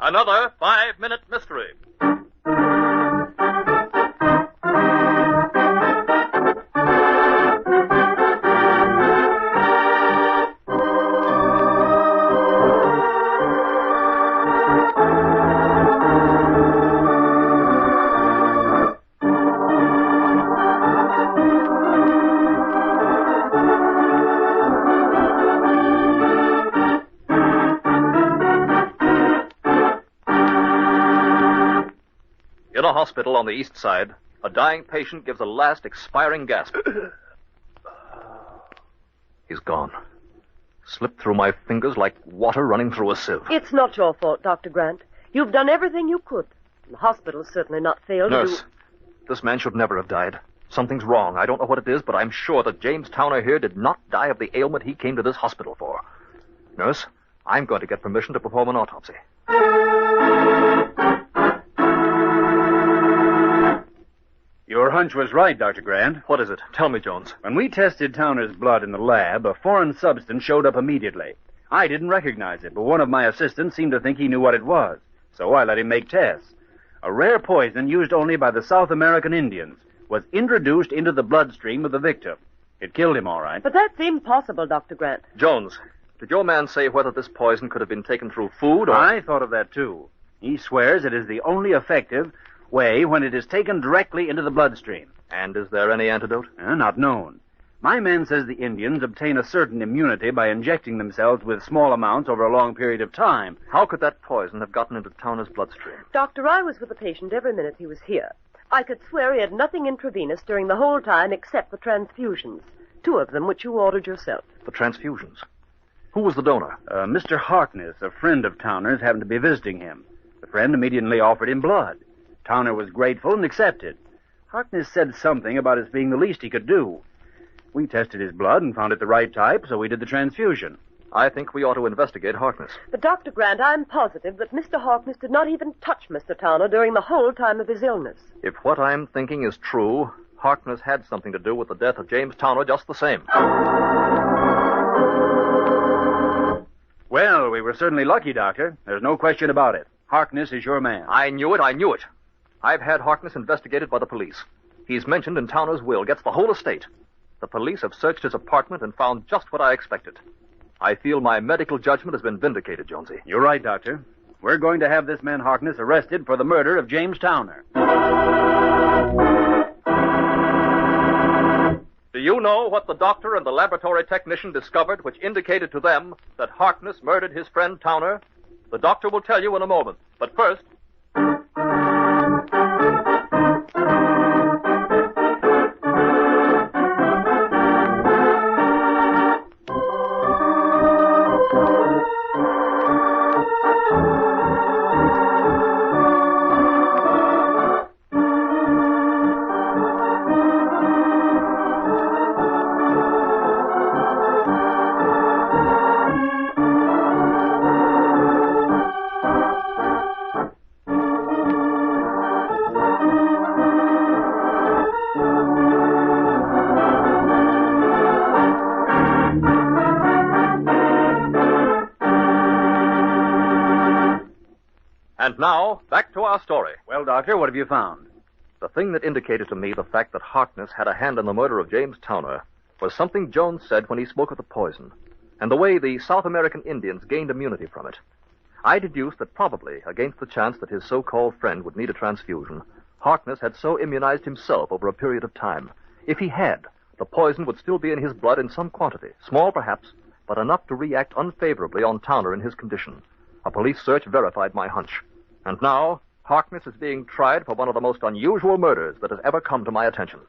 Another 5-minute mystery. In a hospital on the east side, a dying patient gives a last expiring gasp. He's gone. Slipped through my fingers like water running through a sieve. It's not your fault, Dr. Grant. You've done everything you could. The hospital's certainly not failed to do... Nurse, this man should never have died. Something's wrong. I don't know what it is, but I'm sure that James Towner here did not die of the ailment he came to this hospital for. Nurse, I'm going to get permission to perform an autopsy. Your hunch was right, Dr. Grant. What is it? Tell me, Jones. When we tested Towner's blood in the lab, a foreign substance showed up immediately. I didn't recognize it, but one of my assistants seemed to think he knew what it was. So I let him make tests. A rare poison used only by the South American Indians was introduced into the bloodstream of the victim. It killed him, all right. But that's impossible, Dr. Grant. Jones, did your man say whether this poison could have been taken through food or... I thought of that, too. He swears it is the only effective way when it is taken directly into the bloodstream. And is there any antidote? Not known. My man says the Indians obtain a certain immunity by injecting themselves with small amounts over a long period of time. How could that poison have gotten into Towner's bloodstream? Doctor, I was with the patient every minute he was here. I could swear he had nothing intravenous during the whole time except the transfusions. 2 of them, which you ordered yourself. The transfusions? Who was the donor? Mr. Harkness, a friend of Towner's, happened to be visiting him. The friend immediately offered him blood. Towner was grateful and accepted. Harkness said something about its being the least he could do. We tested his blood and found it the right type, so we did the transfusion. I think we ought to investigate Harkness. But, Dr. Grant, I'm positive that Mr. Harkness did not even touch Mr. Towner during the whole time of his illness. If what I'm thinking is true, Harkness had something to do with the death of James Towner just the same. Well, we were certainly lucky, Doctor. There's no question about it. Harkness is your man. I knew it. I've had Harkness investigated by the police. He's mentioned in Towner's will, gets the whole estate. The police have searched his apartment and found just what I expected. I feel my medical judgment has been vindicated, Jonesy. You're right, Doctor. We're going to have this man Harkness arrested for the murder of James Towner. Do you know what the doctor and the laboratory technician discovered which indicated to them that Harkness murdered his friend Towner? The doctor will tell you in a moment. But first... And now, back to our story. Well, Doctor, what have you found? The thing that indicated to me the fact that Harkness had a hand in the murder of James Towner was something Jones said when he spoke of the poison, and the way the South American Indians gained immunity from it. I deduced that probably, against the chance that his so-called friend would need a transfusion, Harkness had so immunized himself over a period of time. If he had, the poison would still be in his blood in some quantity, small perhaps, but enough to react unfavorably on Towner in his condition. A police search verified my hunch. And now, Harkness is being tried for one of the most unusual murders that has ever come to my attention.